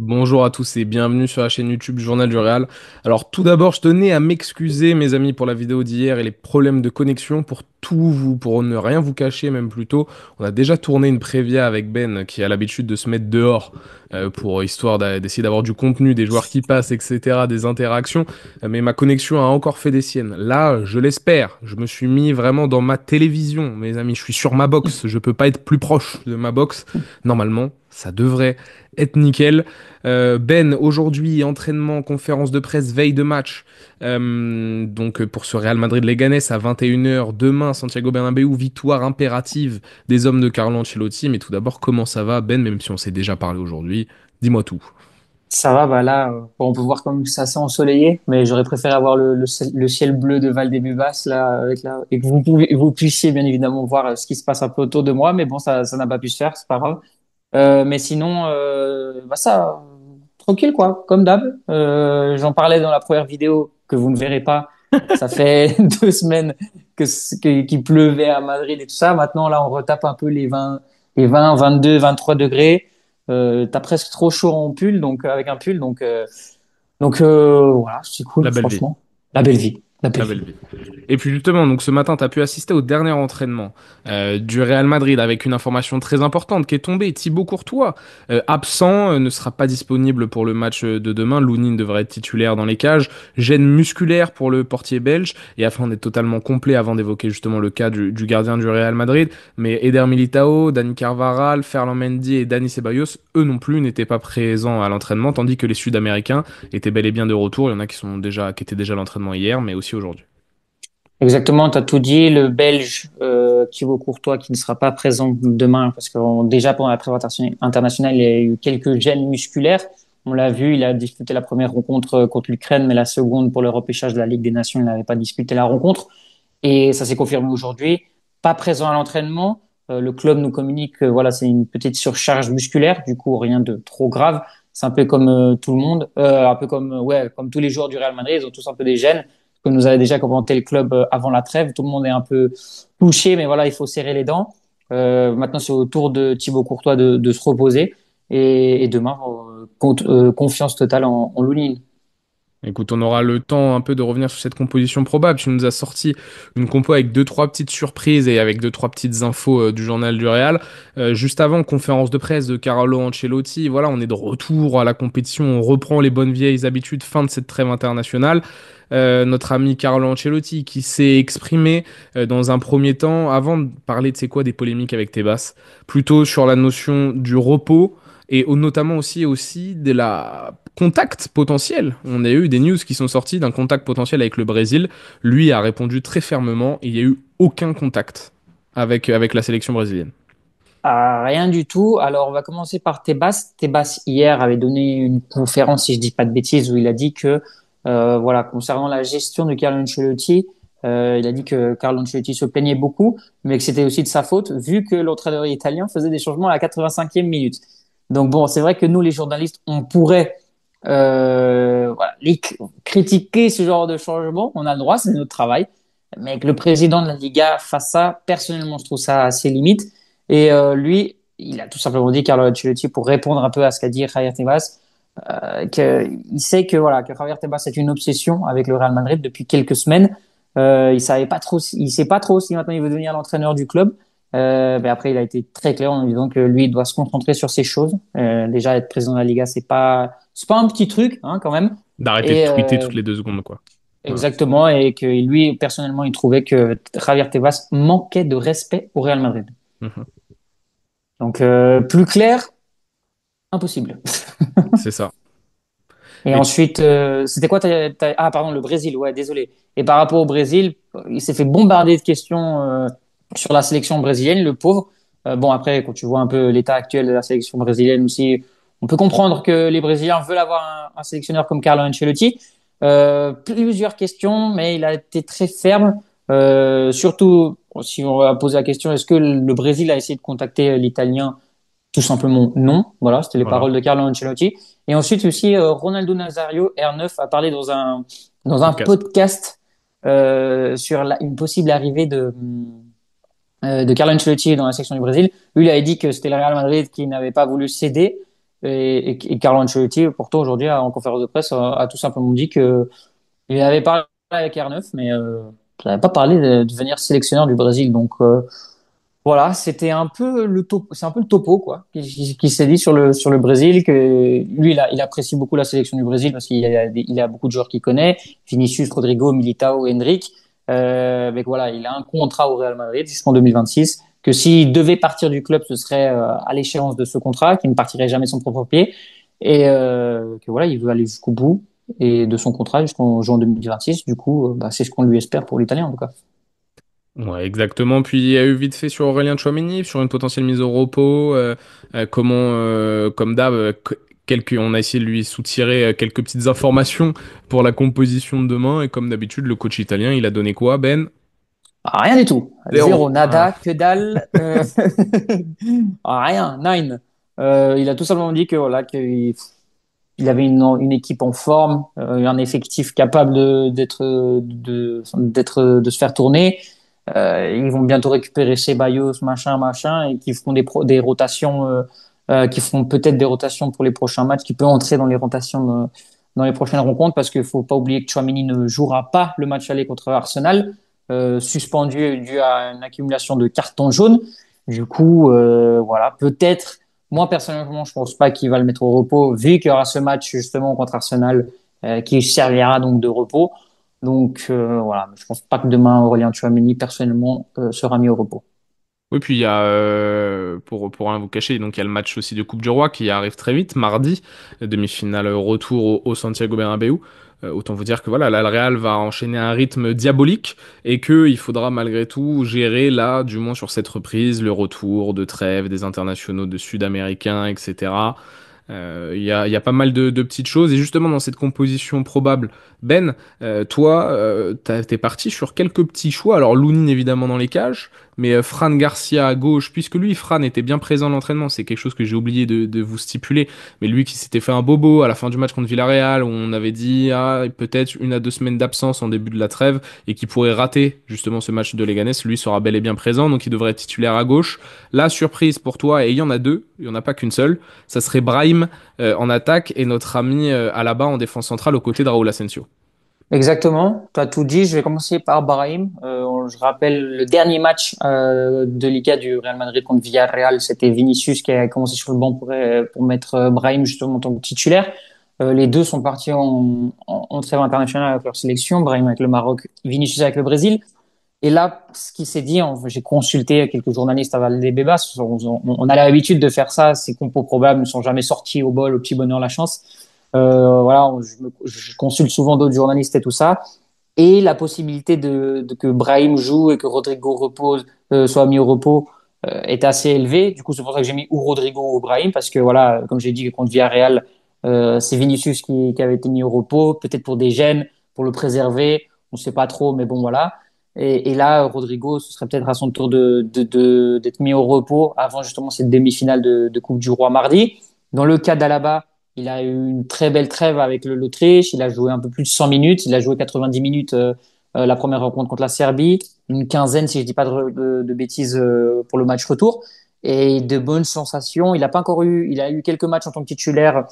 Bonjour à tous et bienvenue sur la chaîne YouTube Journal du Réal. Alors tout d'abord, je tenais à m'excuser mes amis pour la vidéo d'hier et les problèmes de connexion pour ne rien vous cacher même plutôt. On a déjà tourné une prévia avec Ben qui a l'habitude de se mettre dehors pour histoire d'essayer d'avoir du contenu, des joueurs qui passent, etc., des interactions. Mais ma connexion a encore fait des siennes. Là, je l'espère. Je me suis mis vraiment dans ma télévision, mes amis. Je suis sur ma box. Je peux pas être plus proche de ma box. Normalement, ça devrait être nickel. Ben, aujourd'hui, entraînement, conférence de presse, veille de match. Pour ce Real Madrid-Leganés à 21 h demain, Santiago Bernabéu, victoire impérative des hommes de Carlo Ancelotti. Mais tout d'abord, comment ça va, Ben, même si on s'est déjà parlé aujourd'hui? Dis-moi tout. Ça va, bah là, bon, on peut voir comme c'est assez ensoleillé, mais j'aurais préféré avoir le ciel bleu de Valdebebas là, et que vous puissiez bien évidemment voir ce qui se passe un peu autour de moi, mais bon, ça n'a pas pu se faire, c'est pas grave. Mais sinon, bah ça, tranquille quoi, comme d'hab. J'en parlais dans la première vidéo que vous ne verrez pas. Ça fait 2 semaines qu'il pleuvait à Madrid et tout ça. Maintenant, là, on retape un peu les 20, 22, 23 degrés. T'as presque trop chaud en pull, donc avec un pull, donc voilà, c'est cool, La belle vie. franchement. La belle vie, la belle La vie. belle vie. Et puis justement, donc ce matin, tu as pu assister au dernier entraînement du Real Madrid avec une information très importante qui est tombée. Thibaut Courtois, absent, ne sera pas disponible pour le match de demain. Lounine devrait être titulaire dans les cages. Gêne musculaire pour le portier belge. Et afin d'être totalement complet, avant d'évoquer justement le cas du gardien du Real Madrid, mais Eder Militao, Dani Carvajal, Ferland Mendy et Dani Ceballos, eux non plus n'étaient pas présents à l'entraînement, tandis que les Sud-Américains étaient bel et bien de retour. Il y en a qui étaient déjà à l'entraînement hier, mais aussi aujourd'hui. Exactement, tu as tout dit. Le Belge Thibaut Courtois qui ne sera pas présent demain parce que déjà pendant la préparation internationale, il y a eu quelques gênes musculaires. On l'a vu, il a disputé la première rencontre contre l'Ukraine, mais la seconde pour le repêchage de la Ligue des Nations, il n'avait pas disputé la rencontre. Et ça s'est confirmé aujourd'hui. Pas présent à l'entraînement. Le club nous communique que voilà, c'est une petite surcharge musculaire, du coup rien de trop grave. C'est un peu comme tout le monde, un peu comme ouais, comme tous les joueurs du Real Madrid, ils ont tous un peu des gènes que nous avait déjà commenté le club avant la trêve. Tout le monde est un peu touché, mais voilà, il faut serrer les dents. Maintenant, c'est au tour de Thibaut Courtois de se reposer. Et demain, confiance totale en Lounine. Écoute, on aura le temps un peu de revenir sur cette composition probable. Tu nous as sorti une compo avec deux, trois petites surprises et avec deux, trois petites infos du journal du Real. Juste avant, conférence de presse de Carlo Ancelotti. Voilà, on est de retour à la compétition. On reprend les bonnes vieilles habitudes fin de cette trêve internationale. Notre ami Carlo Ancelotti qui s'est exprimé dans un premier temps, avant de parler de c'est quoi des polémiques avec Tebas, plutôt sur la notion du repos et notamment aussi de la contact potentiel. On a eu des news qui sont sorties d'un contact potentiel avec le Brésil. Lui a répondu très fermement, il n'y a eu aucun contact avec la sélection brésilienne. Rien du tout. Alors, on va commencer par Tebas. Tebas, hier, avait donné une conférence, si je dis pas de bêtises, où il a dit que, voilà, concernant la gestion de Carlo Ancelotti, il a dit que Carlo Ancelotti se plaignait beaucoup, mais que c'était aussi de sa faute, vu que l'entraîneur italien faisait des changements à la 85e minute. Donc bon, c'est vrai que nous, les journalistes, on pourrait voilà, critiquer ce genre de changement. On a le droit, c'est notre travail. Mais que le président de la Liga fasse ça, personnellement, je trouve ça assez limite. Et lui, il a tout simplement dit, Carlo Ancelotti, pour répondre un peu à ce qu'a dit Javier Tebas, qu'il sait que voilà que Javier Tebas est une obsession avec le Real Madrid depuis quelques semaines. Il savait pas trop, il sait pas trop si maintenant il veut devenir l'entraîneur du club. Mais après, il a été très clair en disant que lui, il doit se concentrer sur ses choses. Déjà, être président de la Liga, c'est pas un petit truc, hein, quand même. D'arrêter de Et tweeter toutes les 2 secondes, quoi. Voilà. exactement, et que lui, personnellement, il trouvait que Javier Tebas manquait de respect au Real Madrid. Mhm. Donc, plus clair, impossible. C'est ça. Et Et ensuite, c'était quoi Ah, pardon, le Brésil, ouais, désolé. Et par rapport au Brésil, il s'est fait bombarder de questions sur la sélection brésilienne, le pauvre. Bon, après, quand tu vois un peu l'état actuel de la sélection brésilienne aussi, on peut comprendre que les Brésiliens veulent avoir un sélectionneur comme Carlo Ancelotti. Plusieurs questions, mais il a été très ferme. Surtout, si on va poser la question, est-ce que le Brésil a essayé de contacter l'Italien? Tout simplement non. Voilà, c'était les voilà, paroles de Carlo Ancelotti. Et ensuite aussi, Ronaldo Nazario, R9, a parlé dans un podcast. podcast sur une possible arrivée de Carlo Ancelotti dans la section du Brésil. Lui, il avait dit que c'était le Real Madrid qui n'avait pas voulu céder. Et Carlo Ancelotti, pourtant aujourd'hui en conférence de presse, a tout simplement dit que il avait parlé avec R9, mais il n'avait pas parlé de devenir sélectionneur du Brésil. Donc voilà, c'était un peu le topo, c'est un peu le topo quoi, qui s'est dit sur le Brésil que lui il apprécie beaucoup la sélection du Brésil parce qu'il a beaucoup de joueurs qu'il connaît, Vinicius, Rodrigo, Militao, Endrick. Mais voilà, il a un contrat au Real Madrid jusqu'en 2026. Que s'il devait partir du club, ce serait à l'échéance de ce contrat, qu'il ne partirait jamais de son propre pied, et que voilà, il veut aller jusqu'au bout et de son contrat jusqu'en juin 2026. Du coup, bah, c'est ce qu'on lui espère pour l'Italien en tout cas. Ouais, exactement. Puis il y a eu vite fait sur Aurélien Tchouaméni, sur une potentielle mise au repos. Comment, comme d'hab, on a essayé de lui soutirer quelques petites informations pour la composition de demain. Et comme d'habitude, le coach italien, il a donné quoi, Ben? Ah, rien du tout. Zéro, Zéro. Ah. nada, que dalle. Rien, nine. Il a tout simplement dit que voilà, il avait une équipe en forme, un effectif capable de se faire tourner. Ils vont bientôt récupérer Ceballos, machin, et qui feront des rotations, qui feront peut-être des rotations pour les prochains matchs, qui peut entrer dans les rotations dans les prochaines rencontres, parce qu'il faut pas oublier que Tchouaméni ne jouera pas le match aller contre Arsenal, suspendu dû à une accumulation de cartons jaunes. Du coup, voilà, peut-être. Moi, personnellement, je pense pas qu'il va le mettre au repos, vu qu'il y aura ce match justement contre Arsenal, qui servira donc de repos. Donc voilà, je pense pas que demain Aurélien Tchouaméni personnellement sera mis au repos. Oui, puis il y a, pour rien vous cacher, donc il y a le match aussi de Coupe du Roi qui arrive très vite, mardi, demi-finale retour au Santiago Bernabéu. Autant vous dire que voilà, là, le Real va enchaîner un rythme diabolique et que il faudra malgré tout gérer là, du moins sur cette reprise, le retour de trêve des internationaux de Sud-Américains, etc. Il y a pas mal de petites choses. Et justement, dans cette composition probable, Ben, toi, t'es parti sur quelques petits choix. Alors, Lounine, évidemment, dans les cages, mais Fran Garcia à gauche, puisque lui, Fran était bien présent à l'entraînement. C'est quelque chose que j'ai oublié de vous stipuler. Mais lui qui s'était fait un bobo à la fin du match contre Villarreal, où on avait dit, ah, peut-être 1 à 2 semaines d'absence en début de la trêve, et qui pourrait rater justement ce match de Leganés, lui sera bel et bien présent, donc il devrait être titulaire à gauche. La surprise pour toi, et il y en a deux, il n'y en a pas qu'une seule, ça serait Brahim en attaque et notre ami Alaba en défense centrale aux côtés de Raúl Asensio. Exactement, tu as tout dit. Je vais commencer par Brahim. Je rappelle le dernier match de Liga du Real Madrid contre Villarreal, c'était Vinicius qui a commencé sur le banc pour mettre Brahim justement en tant que titulaire. Les deux sont partis en trêve internationale avec leur sélection, Brahim avec le Maroc, Vinicius avec le Brésil. Et là, ce qui s'est dit, j'ai consulté quelques journalistes avant les débats, on a l'habitude de faire ça, ces compos probables ne sont jamais sortis au bol, au petit bonheur, la chance. Voilà, je consulte souvent d'autres journalistes et tout ça. Et la possibilité de que Brahim joue et que Rodrigo repose, soit mis au repos, est assez élevée. Du coup, c'est pour ça que j'ai mis ou Rodrigo ou Brahim, parce que voilà, comme j'ai dit contre Villarreal, c'est Vinicius qui avait été mis au repos, peut-être pour des gènes, pour le préserver, on ne sait pas trop, mais bon voilà. Et là, Rodrigo, ce serait peut-être à son tour d'être mis au repos avant justement cette demi-finale de Coupe du Roi mardi. Dans le cas d'Alaba, il a eu une très belle trêve avec l'Autriche. Il a joué un peu plus de 100 minutes. Il a joué 90 minutes la première rencontre contre la Serbie, une quinzaine, si je dis pas de bêtises, pour le match retour. Et de bonnes sensations. Il a eu quelques matchs en tant que titulaire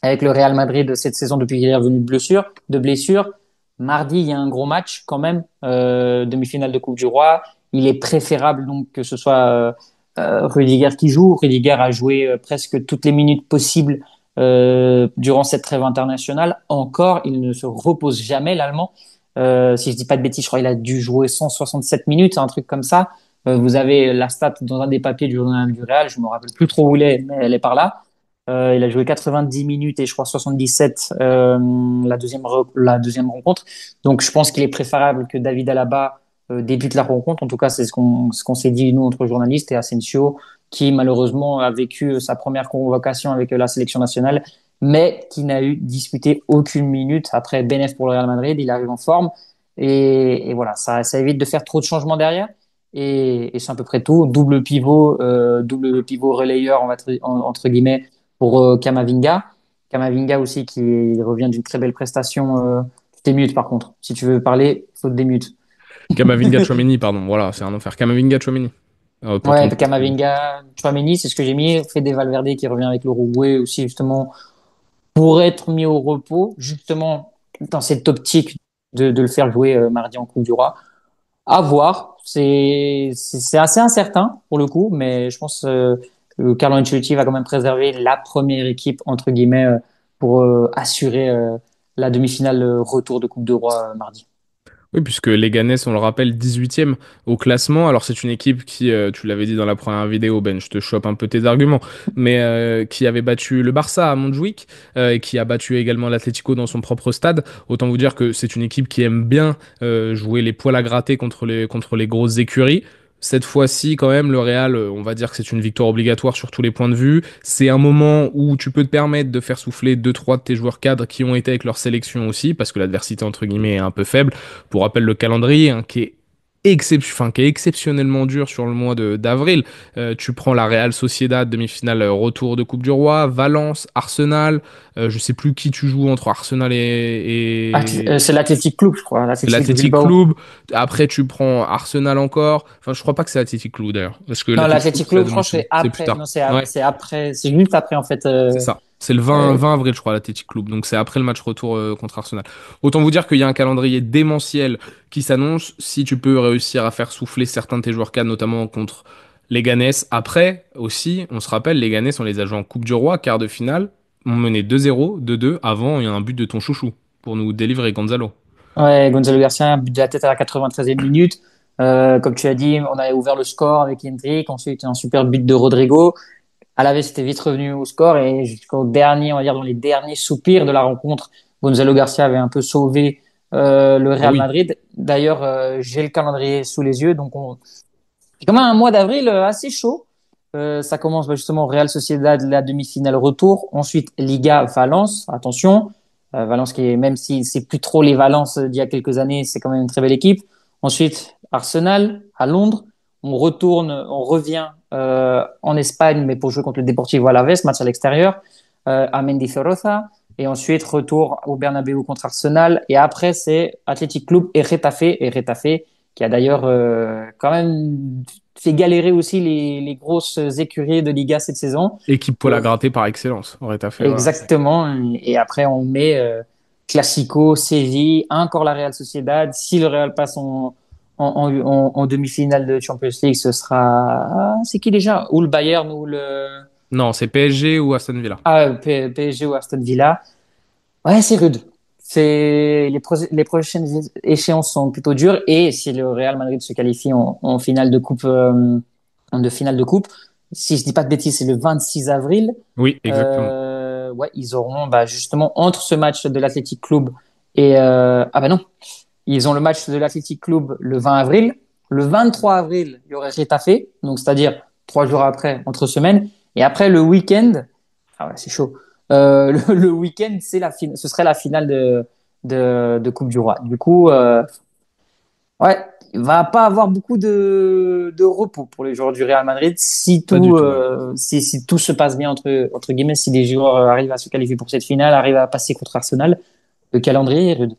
avec le Real Madrid cette saison depuis qu'il est revenu de blessure. Mardi, il y a un gros match quand même, demi-finale de Coupe du Roi. Il est préférable donc que ce soit Rudiger qui joue. Rudiger a joué presque toutes les minutes possibles durant cette trêve internationale. Encore, il ne se repose jamais, l'Allemand. Si je dis pas de bêtises, je crois qu'il a dû jouer 167 minutes, un truc comme ça. Vous avez la stat dans un des papiers du journal du Real, je me rappelle plus trop où il est, mais elle est par là. Il a joué 90 minutes et je crois 77 la deuxième rencontre. Donc je pense qu'il est préférable que David Alaba débute la rencontre. En tout cas, c'est ce qu'on s'est dit nous entre journalistes et Asensio, qui malheureusement a vécu sa première convocation avec la sélection nationale, mais qui n'a eu disputé aucune minute après Benef pour le Real Madrid. Il arrive en forme et voilà, ça évite de faire trop de changements derrière. Et c'est à peu près tout. Double pivot relayeur, entre guillemets, pour Kamavinga. Kamavinga aussi qui revient d'une très belle prestation. Tu t'es mute par contre. Si tu veux parler, il faut te démute. Kamavinga Tchouaméni, pardon. Voilà, c'est un enfer. Kamavinga Tchouaméni. pour ton Ouais, équipe. Camavinga, Tchouaméni, c'est ce que j'ai mis. Fede Valverde qui revient avec l'Uruguay aussi, justement, pour être mis au repos, justement, dans cette optique de le faire jouer mardi en Coupe du Roi. À voir. C'est assez incertain pour le coup, mais je pense que Carlo Ancelotti va quand même préserver la première équipe, entre guillemets, pour assurer la demi-finale retour de Coupe de Roi mardi. Oui, puisque Leganés, on le rappelle, 18e au classement. Alors, c'est une équipe qui, tu l'avais dit dans la première vidéo, Ben, je te chope un peu tes arguments, mais qui avait battu le Barça à Montjuic et qui a battu également l'Atlético dans son propre stade. Autant vous dire que c'est une équipe qui aime bien jouer les poils à gratter contre les grosses écuries. Cette fois-ci, quand même, le Real, on va dire que c'est une victoire obligatoire sur tous les points de vue. C'est un moment où tu peux te permettre de faire souffler deux trois de tes joueurs cadres qui ont été avec leur sélection aussi, parce que l'adversité, entre guillemets, est un peu faible. Pour rappel, le calendrier hein, qui est exceptionnellement dur sur le mois d'avril. Tu prends la Real Sociedad, demi-finale retour de Coupe du Roi, Valence, Arsenal. Je sais plus qui tu joues entre Arsenal C'est l'Athletic Club, je crois, c'est l'Athletic l'Athletic Bilbao. Club. Après, tu prends Arsenal encore. Enfin, je crois pas que c'est l'Athletic Club d'ailleurs, parce que Non, l'Athletic Club l'Athletic c'est la Club, je crois que demi-finale. c'est C'est plus après. tard. Non, Ouais. c'est après. C'est juste après, en fait. C'est ça. C'est le 20, Euh, 20 avril, je crois, l'Athletic Club. Donc c'est après le match retour contre Arsenal. Autant vous dire qu'il y a un calendrier démentiel qui s'annonce. Si tu peux réussir à faire souffler certains de tes joueurs cadres, notamment contre les Ganes. Après, aussi, on se rappelle, les Ganes, on les a joués en Coupe du Roi, quart de finale. On menait 2-0, 2-2. Avant, il y a un but de ton chouchou pour nous délivrer Gonzalo. Ouais, Gonzalo Garcia, un but de la tête à la 93e minute. Comme tu as dit, on avait ouvert le score avec Hendrick. Ensuite, un super but de Rodrigo. Alaves était vite revenu au score et jusqu'au dernier, on va dire dans les derniers soupirs de la rencontre, Gonzalo Garcia avait un peu sauvé le Ah Real oui. Madrid. D'ailleurs, j'ai le calendrier sous les yeux, donc c'est quand même un mois d'avril assez chaud. Ça commence justement Real Sociedad, la demi-finale retour. Ensuite, Liga Valence, attention. Valence qui est, même si c'est plus trop les Valence d'il y a quelques années, c'est quand même une très belle équipe. Ensuite, Arsenal à Londres. On revient en Espagne, mais pour jouer contre le Deportivo Alavés, match à l'extérieur, à Mendizorroza. Et ensuite, retour au Bernabéu contre Arsenal. Et après, c'est Athletic Club et Retafe. Et Retafe, qui a d'ailleurs quand même fait galérer aussi les grosses écuries de Liga cette saison. Équipe poil à Euh, gratter par excellence. Aurait fait, voilà. exactement. Et après, on met Classico, Séville, encore la Real Sociedad. Si le Real passe en demi-finale de Champions League, ce sera... c'est qui déjà? Ou le Bayern ou le Non, c'est PSG ou Aston Villa. PSG ou Aston Villa. Ouais, c'est rude. C'est les prochaines échéances sont plutôt dures et si le Real Madrid se qualifie en finale de coupe en de finale de coupe, si je dis pas de bêtises, c'est le 26 avril. Oui, exactement. Ouais, ils auront bah, justement entre ce match de l'Athletic Club et ah bah non, ils ont le match de l'Athletic Club le 20 avril. Le 23 avril, il y aurait Getafe, donc c'est-à-dire 3 jours après, entre semaines. Et après le week-end, ah ouais, c'est chaud. Le week-end, ce serait la finale de Coupe du Roi. Du coup, ouais, il va pas avoir beaucoup de repos pour les joueurs du Real Madrid Pas du tout même. si tout se passe bien entre guillemets, si les joueurs arrivent à se qualifier pour cette finale, arrivent à passer contre Arsenal, le calendrier est rude.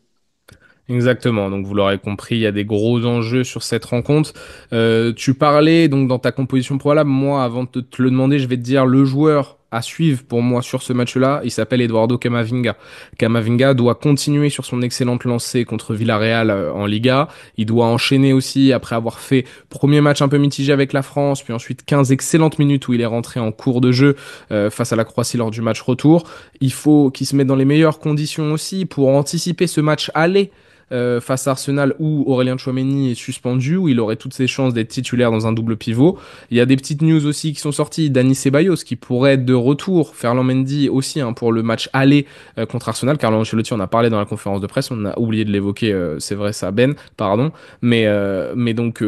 Exactement, donc vous l'aurez compris, il y a des gros enjeux sur cette rencontre. Tu parlais donc dans ta composition probable, moi avant de te le demander, je vais te dire le joueur à suivre pour moi sur ce match-là, il s'appelle Eduardo Camavinga. Camavinga doit continuer sur son excellente lancée contre Villarreal en Liga. Il doit enchaîner aussi après avoir fait premier match un peu mitigé avec la France, puis ensuite 15 excellentes minutes où il est rentré en cours de jeu face à la Croatie lors du match retour. Il faut qu'il se mette dans les meilleures conditions aussi pour anticiper ce match aller face à Arsenal où Aurélien Tchouameni est suspendu, où il aurait toutes ses chances d'être titulaire dans un double pivot. Il y a des petites news aussi qui sont sorties. Dani Ceballos qui pourrait être de retour. Ferland Mendy aussi hein, pour le match aller contre Arsenal. Carlo Ancelotti en a parlé dans la conférence de presse. On a oublié de l'évoquer, c'est vrai, ça Ben, pardon. Mais donc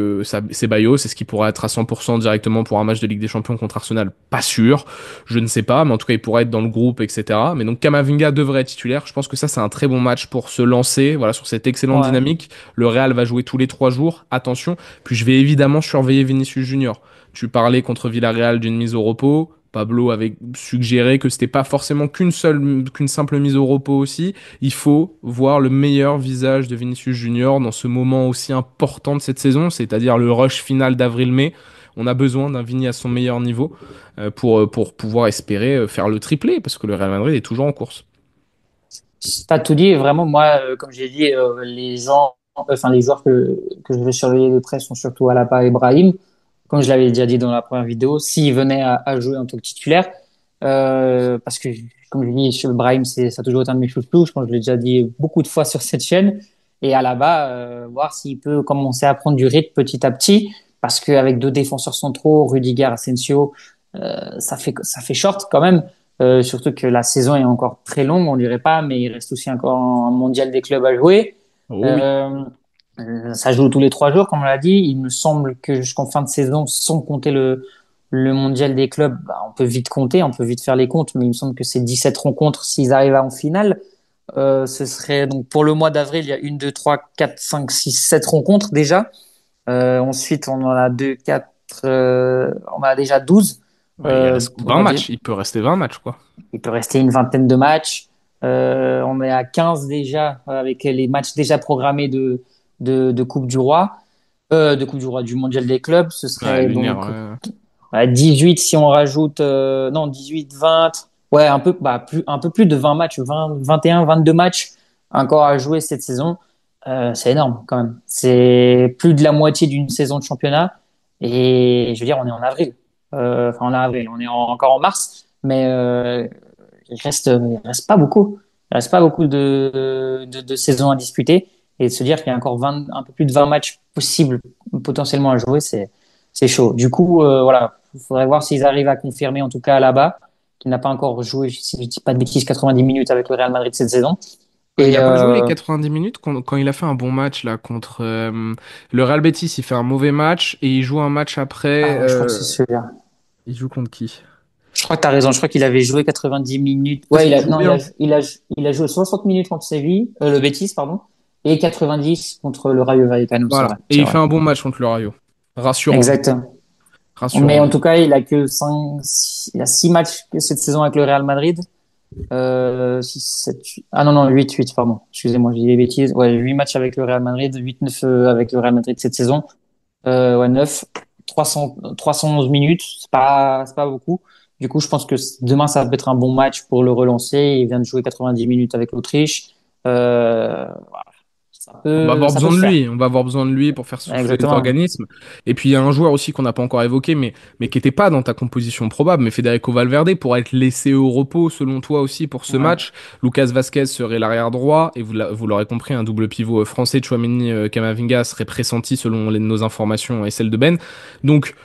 Ceballos, c'est ce qui pourrait être à 100% directement pour un match de Ligue des Champions contre Arsenal. Pas sûr, je ne sais pas, mais en tout cas il pourrait être dans le groupe, etc. Mais donc Kamavinga devrait être titulaire. Je pense que ça c'est un très bon match pour se lancer, voilà, sur cette excellente Ouais, dynamique. Le Real va jouer tous les 3 jours, attention. Puis je vais évidemment surveiller Vinicius Junior. Tu parlais contre Villarreal d'une mise au repos. Pablo avait suggéré que c'était pas forcément qu'une simple mise au repos aussi. Il faut voir le meilleur visage de Vinicius Junior dans ce moment aussi important de cette saison, c'est-à-dire le rush final d'avril-mai. On a besoin d'un Vini à son meilleur niveau pour pouvoir espérer faire le triplé, parce que le Real Madrid est toujours en course. T'as tout dit. Et vraiment, moi, comme j'ai dit, les gens, enfin les joueurs que je vais surveiller de près sont surtout Alaba et Brahim. Comme je l'avais déjà dit dans la première vidéo, s'il venait à jouer en tant que titulaire, parce que comme je dis, sur Brahim, ça a toujours été un de mes chouchous. Je pense que je l'ai déjà dit beaucoup de fois sur cette chaîne. Et Alaba, voir s'il peut commencer à prendre du rythme petit à petit, parce qu'avec deux défenseurs centraux, Rudiger, Asensio, ça fait short quand même. Surtout que la saison est encore très longue, on dirait pas, mais il reste aussi encore un mondial des clubs à jouer. Oh oui. Euh, Ça joue tous les 3 jours, comme on l'a dit. Il me semble que jusqu'en fin de saison, sans compter le mondial des clubs, bah, on peut vite compter, on peut vite faire les comptes, mais il me semble que c'est 17 rencontres s'ils arrivent en finale. Ce serait donc pour le mois d'avril, il y a 1, 2, 3, 4, 5, 6, 7 rencontres déjà. Ensuite, on en a 2, 4, on en a déjà 12. Ouais, il reste On 20 va dire, matchs. Il peut rester 20 matchs, quoi. il peut rester une vingtaine de matchs. On est à 15 déjà avec les matchs déjà programmés de Coupe du Roi, de Coupe du Roi, du Mondial des clubs. Ce Ouais, serait lunaire, donc ouais. 18 si on rajoute, non, 18, 20, ouais, un peu plus de 20 matchs, 20, 21, 22 matchs encore à jouer cette saison. C'est énorme quand même. C'est plus de la moitié d'une saison de championnat. Et je veux dire, on est en avril. Enfin, en avril, on est encore en mars, mais il reste pas beaucoup. Il reste pas beaucoup de saisons à disputer. Et de se dire qu'il y a encore 20, un peu plus de 20 matchs possibles potentiellement à jouer, c'est chaud. Du coup, voilà, il faudrait voir s'ils arrivent à confirmer, en tout cas là-bas, qu'il n'a pas encore joué, si je dis pas de bêtises, 90 minutes avec le Real Madrid cette saison. Il Et a pas joué les 90 minutes quand il a fait un bon match là contre le Real Betis. Il fait un mauvais match et il joue un match après. je crois que c'est celui-là. Il joue contre qui? Je crois que tu as raison. Je crois qu'il avait joué 90 minutes. Parce Ouais, qu'il joue non, bien. il a joué 60 minutes contre Séville, le Betis, pardon, et 90 contre le Rayo Vallecano. C'est vrai, Voilà. Et c'est il vrai. fait un bon match contre le Rayo. Rassurant. Exactement. Mais Rassurant. en tout cas, il a 6 matchs cette saison avec le Real Madrid. 6, 7, ah non, non, 8, pardon. Excusez-moi, j'ai dit des bêtises. Ouais, 8 matchs avec le Real Madrid, 8, 9 avec le Real Madrid cette saison. Ouais, 9, 311 minutes, c'est pas beaucoup. Du coup, je pense que demain, ça va être un bon match pour le relancer. Il vient de jouer 90 minutes avec l'Autriche. Voilà. On va avoir Ça peut besoin se de faire. lui, on va avoir besoin de lui pour faire souffler les Exactement. organismes. Et puis il y a un joueur aussi qu'on n'a pas encore évoqué, mais qui n'était pas dans ta composition probable, mais Federico Valverde pour être laissé au repos selon toi aussi pour ce Ouais. match. Lucas Vasquez serait l'arrière droit, et vous l'aurez compris, un double pivot français, Tchouaméni Camavinga serait pressenti selon nos informations et celles de Ben. Donc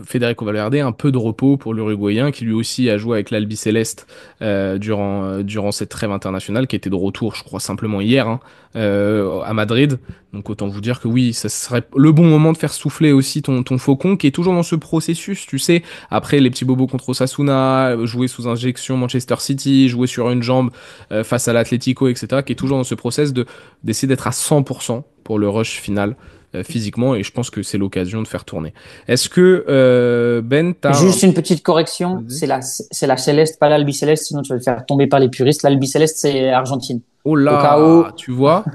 Federico Valverde, un peu de repos pour l'Uruguayen qui lui aussi a joué avec l'Albi Céleste durant cette trêve internationale, qui était de retour, je crois, simplement hier. Hein, à Madrid. Donc autant vous dire que oui, ça serait le bon moment de faire souffler aussi ton faucon qui est toujours dans ce processus, tu sais. Après les petits bobos contre Osasuna, jouer sous injection Manchester City, jouer sur une jambe face à l'Atlético, etc. qui est toujours dans ce process d'essayer d'être à 100% pour le rush final. Physiquement et je pense que c'est l'occasion de faire tourner. Est-ce que Ben t'as un... Juste une petite correction, Vas-y. c'est la Céleste, pas l'Albi Céleste, sinon tu vas te faire tomber par les puristes. L'Albi Céleste, c'est Argentine. Oh Au cas là, où, tu vois,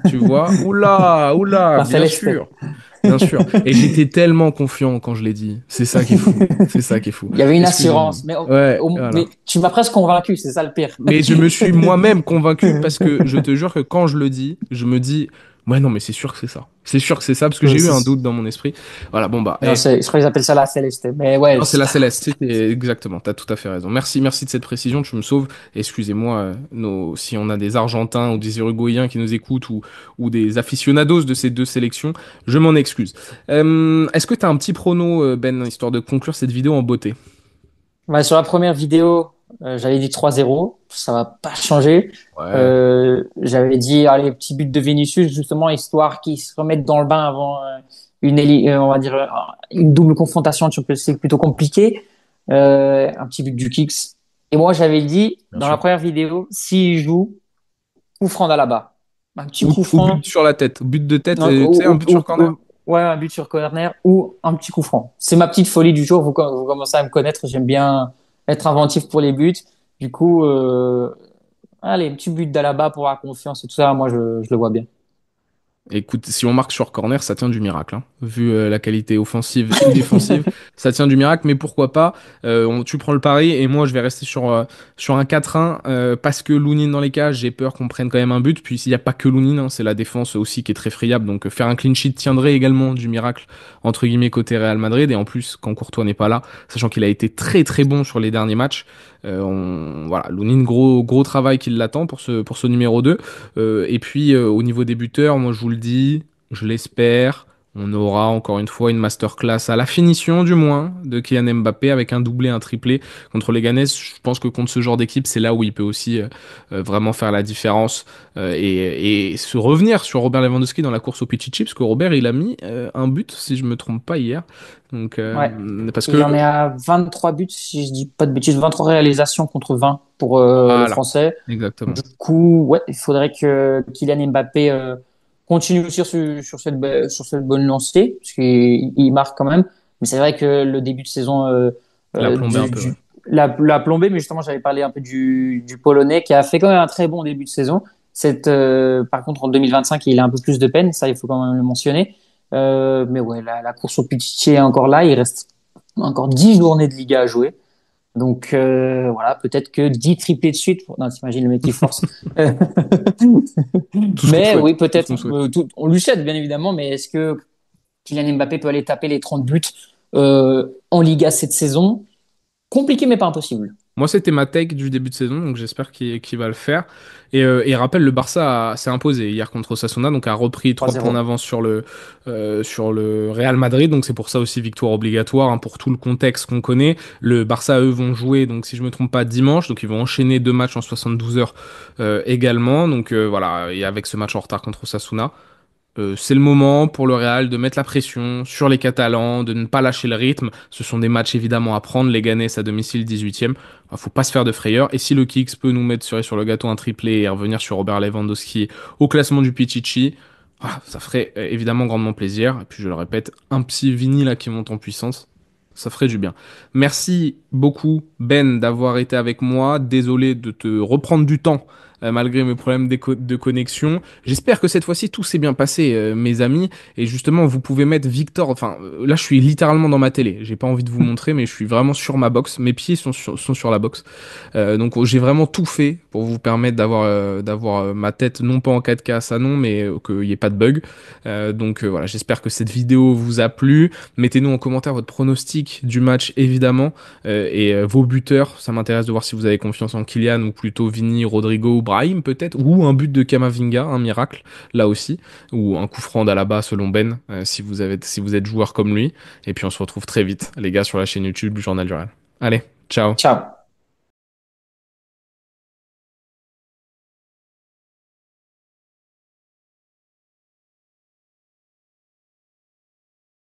oula, oula, la bien Céleste. sûr. Bien sûr. Et j'étais tellement confiant quand je l'ai dit. C'est ça qui est fou. C'est ça qui est fou. Il y avait une Excusez-moi. assurance, mais, Ouais, voilà. mais tu m'as presque convaincu, c'est ça le pire. Mais je me suis moi-même convaincu parce que je te jure que quand je le dis, je me dis, ouais, non, mais c'est sûr que c'est ça. C'est sûr que c'est ça parce que j'ai eu un doute dans mon esprit. Voilà, bon, bah, Non, je crois qu'ils appellent ça la Céleste. Mais ouais, non, c'est la Céleste, exactement, t'as tout à fait raison. Merci, merci de cette précision, tu me sauves. Excusez-moi, si on a des Argentins ou des Uruguayens qui nous écoutent ou des aficionados de ces deux sélections, je m'en excuse. Est-ce que t'as un petit prono, Ben, histoire de conclure cette vidéo en beauté? ouais, sur la première vidéo, j'avais dit 3-0, ça va pas changer. Ouais, J'avais dit, allez, petit but de Vinicius, justement, histoire qu'il se remette dans le bain avant on va dire, une double confrontation, c'est plutôt compliqué. Un petit but du Kicks. Et moi, j'avais dit, bien dans la sûr. première vidéo, s'il joue, coup franc d'Alaba. Un petit coup Ou but franc, sur la tête, but de tête, non, tu sais, un but sur corner? ouais, un but sur corner ou un petit coup franc. C'est ma petite folie du jour. Vous commencez à me connaître. J'aime bien être inventif pour les buts. Du coup, allez, petit but d'Alaba pour la confiance et tout ça. Moi, je le vois bien. Écoute, si on marque sur corner, ça tient du miracle, hein. Vu la qualité offensive et défensive, ça tient du miracle, mais pourquoi pas, tu prends le pari, et moi je vais rester sur un 4-1, parce que Lounine dans les cages, j'ai peur qu'on prenne quand même un but, puis s'il n'y a pas que Lounine, hein, c'est la défense aussi qui est très friable, donc faire un clean sheet tiendrait également du miracle, entre guillemets, côté Real Madrid, et en plus, quand Courtois n'est pas là, sachant qu'il a été très très bon sur les derniers matchs, voilà, Lounine, gros travail qui l'attend pour ce numéro 2. Et puis au niveau des buteurs, moi je vous le dis, je l'espère, on aura encore une fois une masterclass à la finition du moins de Kylian Mbappé avec un doublé, un triplé contre les Ganes. Je pense que contre ce genre d'équipe, c'est là où il peut aussi vraiment faire la différence et se revenir sur Robert Lewandowski dans la course au Pichichi, parce que Robert il a mis un but si je me trompe pas hier. Donc Ouais. parce Il que en est à 23 buts, si je dis pas de bêtises, 23 réalisations contre 20 pour le voilà, Français. exactement. Du coup, ouais, il faudrait que Kylian Mbappé continue sur cette bonne lancée, parce qu'il marque quand même. Mais c'est vrai que le début de saison La euh, plombée un du, peu, ouais. du, l'a plombé, mais justement, j'avais parlé un peu du Polonais qui a fait quand même un très bon début de saison. Par contre, en 2025, il a un peu plus de peine, ça, il faut quand même le mentionner. Mais ouais, la course au Pichichi est encore là. Il reste encore 10 journées de Liga à jouer. Donc voilà, peut-être que 10 triplés de suite. Non, t'imagines le mec qui force. Tout ce qu'on Mais souhaite, oui, tout ce peut-être. qu'on souhaite. On lui souhaite, bien évidemment. Mais est-ce que Kylian Mbappé peut aller taper les 30 buts en Liga cette saison? Compliqué, mais pas impossible. Moi, c'était ma take du début de saison, donc j'espère qu'il va le faire. Et rappelle, le Barça s'est imposé hier contre Osasuna, donc a repris 3 points 3-0. d'avance sur le Real Madrid, donc c'est pour ça aussi victoire obligatoire, hein, pour tout le contexte qu'on connaît. Le Barça, eux, vont jouer, donc si je me trompe pas, dimanche, donc ils vont enchaîner 2 matchs en 72 heures également. Donc voilà, et avec ce match en retard contre Osasuna. C'est le moment pour le Real de mettre la pression sur les Catalans, de ne pas lâcher le rythme. Ce sont des matchs évidemment à prendre. Les Ganes à domicile 18e. Faut pas se faire de frayeur. Et si le Kicks peut nous mettre sur le gâteau un triplé et revenir sur Robert Lewandowski au classement du Pichichi, ça ferait évidemment grandement plaisir. Et puis je le répète, un petit Vini là qui monte en puissance. Ça ferait du bien. Merci beaucoup, Ben, d'avoir été avec moi. Désolé de te reprendre du temps, malgré mes problèmes de connexion. J'espère que cette fois-ci tout s'est bien passé, mes amis. Et justement, vous pouvez mettre Victor. Enfin, là, je suis littéralement dans ma télé. J'ai pas envie de vous montrer, mais je suis vraiment sur ma box. Mes pieds sont sur la box. Donc, j'ai vraiment tout fait pour vous permettre d'avoir ma tête non pas en 4K, ça non, mais qu'il n'y ait pas de bug. Donc voilà, j'espère que cette vidéo vous a plu. Mettez-nous en commentaire votre pronostic du match, évidemment, et vos buteurs. Ça m'intéresse de voir si vous avez confiance en Kylian ou plutôt Vini, Rodrigo ou Brahim peut-être, ou un but de Kamavinga, un miracle, là aussi, ou un coup franc d'Alaba selon Ben, si vous êtes joueur comme lui. Et puis on se retrouve très vite, les gars, sur la chaîne YouTube du Journal du Real. Allez, ciao. Ciao.